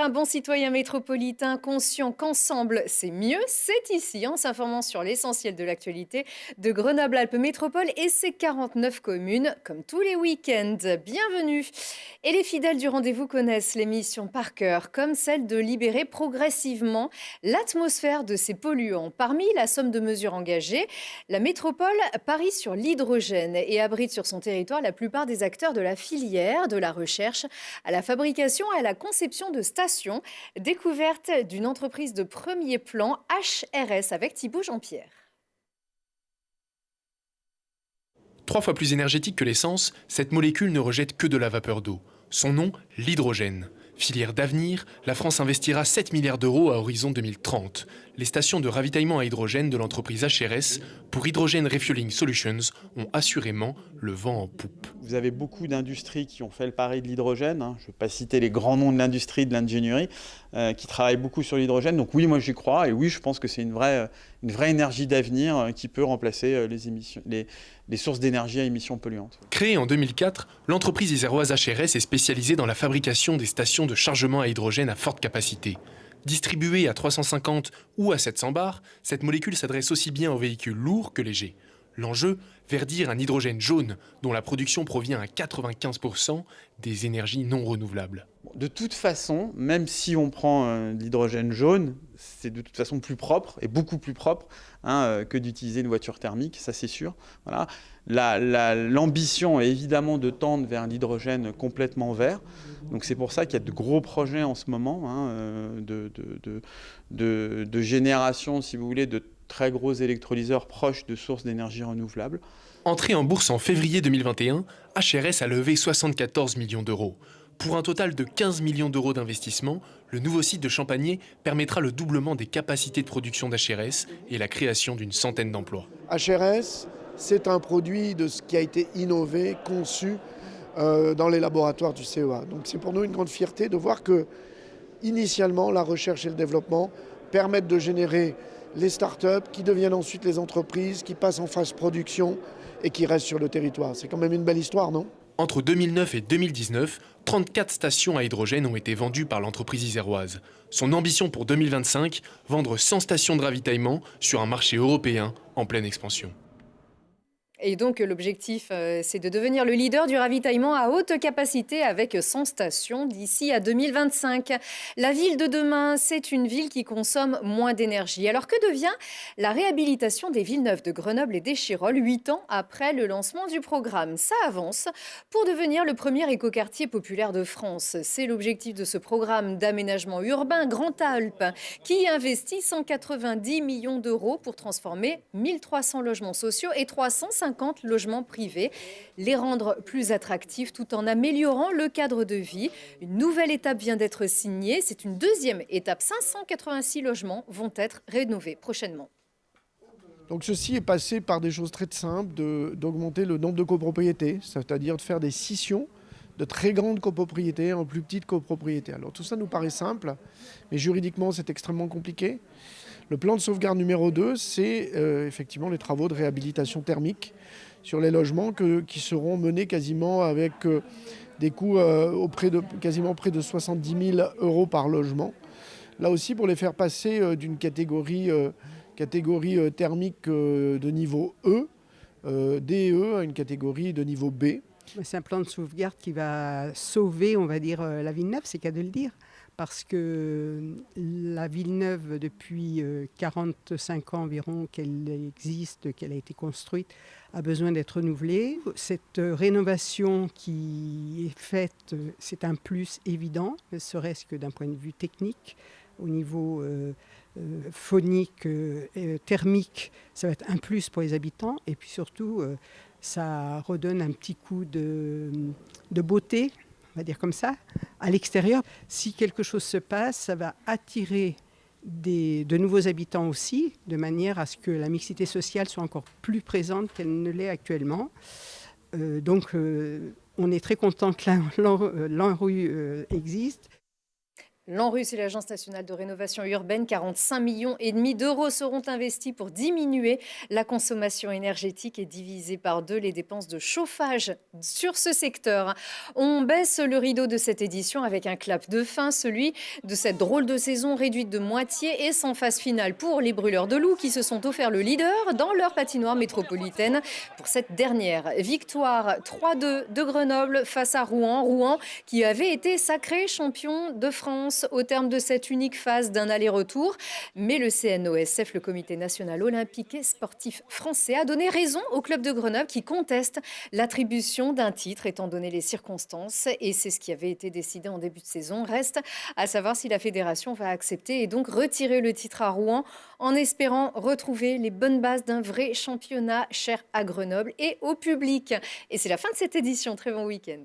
Devenir un bon citoyen métropolitain conscient qu'ensemble c'est mieux, c'est ici en s'informant sur l'essentiel de l'actualité de Grenoble-Alpes Métropole et ses 49 communes, comme tous les week-ends. Bienvenue. Et les fidèles du rendez-vous connaissent l'émission par cœur, comme celle de libérer progressivement l'atmosphère de ces polluants. Parmi la somme de mesures engagées, la métropole parie sur l'hydrogène et abrite sur son territoire la plupart des acteurs de la filière, de la recherche à la fabrication et à la conception de stations. Découverte d'une entreprise de premier plan, HRS, avec Thibaut Jean-Pierre. 3 fois plus énergétique que l'essence, cette molécule ne rejette que de la vapeur d'eau. Son nom, l'hydrogène. Filière d'avenir, la France investira 7 milliards d'euros à horizon 2030. Les stations de ravitaillement à hydrogène de l'entreprise HRS pour Hydrogen Refueling Solutions ont assurément le vent en poupe. Vous avez beaucoup d'industries qui ont fait le pari de l'hydrogène. Je ne vais pas citer les grands noms de l'industrie, de l'ingénierie, qui travaillent beaucoup sur l'hydrogène. Donc oui, moi j'y crois. Et oui, je pense que c'est une vraie énergie d'avenir qui peut remplacer les sources d'énergie à émissions polluantes. Créée en 2004, l'entreprise iséroise HRS est spécialisée dans la fabrication des stations de chargement à hydrogène à forte capacité. Distribuée à 350 ou à 700 bars, cette molécule s'adresse aussi bien aux véhicules lourds que légers. L'enjeu, verdir un hydrogène jaune dont la production provient à 95% des énergies non renouvelables. De toute façon, même si on prend l'hydrogène jaune, c'est de toute façon plus propre et beaucoup plus propre que d'utiliser une voiture thermique, ça c'est sûr. Voilà. L'ambition est évidemment de tendre vers l'hydrogène complètement vert. Donc c'est pour ça qu'il y a de gros projets en ce moment de génération, si vous voulez, de très gros électrolyseurs proches de sources d'énergie renouvelables. Entrée en bourse en février 2021, HRS a levé 74 millions d'euros. Pour un total de 15 millions d'euros d'investissement, le nouveau site de Champagné permettra le doublement des capacités de production d'HRS et la création d'une centaine d'emplois. HRS, c'est un produit de ce qui a été innové, conçu dans les laboratoires du CEA. Donc c'est pour nous une grande fierté de voir que, initialement, la recherche et le développement permettent de générer les startups qui deviennent ensuite les entreprises, qui passent en phase production et qui restent sur le territoire. C'est quand même une belle histoire, non ? Entre 2009 et 2019, 34 stations à hydrogène ont été vendues par l'entreprise iséroise. Son ambition pour 2025, vendre 100 stations de ravitaillement sur un marché européen en pleine expansion. Et donc l'objectif, c'est de devenir le leader du ravitaillement à haute capacité avec 100 stations d'ici à 2025. La ville de demain, c'est une ville qui consomme moins d'énergie. Alors que devient la réhabilitation des villes neuves de Grenoble et d'Échirolles 8 ans après le lancement du programme? Ça avance pour devenir le premier écoquartier populaire de France. C'est l'objectif de ce programme d'aménagement urbain Grand Alpes qui investit 190 millions d'euros pour transformer 1300 logements sociaux et 350 logements privés, les rendre plus attractifs tout en améliorant le cadre de vie. Une nouvelle étape vient d'être signée. C'est une deuxième étape. 586 logements vont être rénovés prochainement. Donc ceci est passé par des choses très simples, d'augmenter le nombre de copropriétés, c'est-à-dire de faire des scissions de très grandes copropriétés en plus petites copropriétés. Alors tout ça nous paraît simple, mais juridiquement c'est extrêmement compliqué. Le plan de sauvegarde numéro 2, c'est effectivement les travaux de réhabilitation thermique sur les logements qui seront menés quasiment avec des coûts quasiment près de 70 000 euros par logement. Là aussi, pour les faire passer d'une catégorie thermique de niveau E, DE, à une catégorie de niveau B. C'est un plan de sauvegarde qui va sauver, on va dire, la Villeneuve, c'est qu'à de le dire. Parce que la Villeneuve, depuis 45 ans environ qu'elle existe, qu'elle a été construite, a besoin d'être renouvelée. Cette rénovation qui est faite, c'est un plus évident, ne serait-ce que d'un point de vue technique. Au niveau phonique, thermique, ça va être un plus pour les habitants. Et puis surtout, ça redonne un petit coup de beauté, on va dire comme ça, à l'extérieur. Si quelque chose se passe, ça va attirer de nouveaux habitants aussi, de manière à ce que la mixité sociale soit encore plus présente qu'elle ne l'est actuellement. Donc, on est très content que l'ANRU existe. L'ANRU et l'Agence nationale de rénovation urbaine, 45,5 millions d'euros seront investis pour diminuer la consommation énergétique et diviser par 2 les dépenses de chauffage sur ce secteur. On baisse le rideau de cette édition avec un clap de fin, celui de cette drôle de saison réduite de moitié et sans phase finale pour les brûleurs de loups qui se sont offert le leader dans leur patinoire métropolitaine. Pour cette dernière victoire 3-2 de Grenoble face à Rouen. Rouen qui avait été sacré champion de France au terme de cette unique phase d'un aller-retour. Mais le CNOSF, le Comité national olympique et sportif français, a donné raison au club de Grenoble qui conteste l'attribution d'un titre étant donné les circonstances. Et c'est ce qui avait été décidé en début de saison. Reste à savoir si la fédération va accepter et donc retirer le titre à Rouen en espérant retrouver les bonnes bases d'un vrai championnat cher à Grenoble et au public. Et c'est la fin de cette édition. Très bon week-end.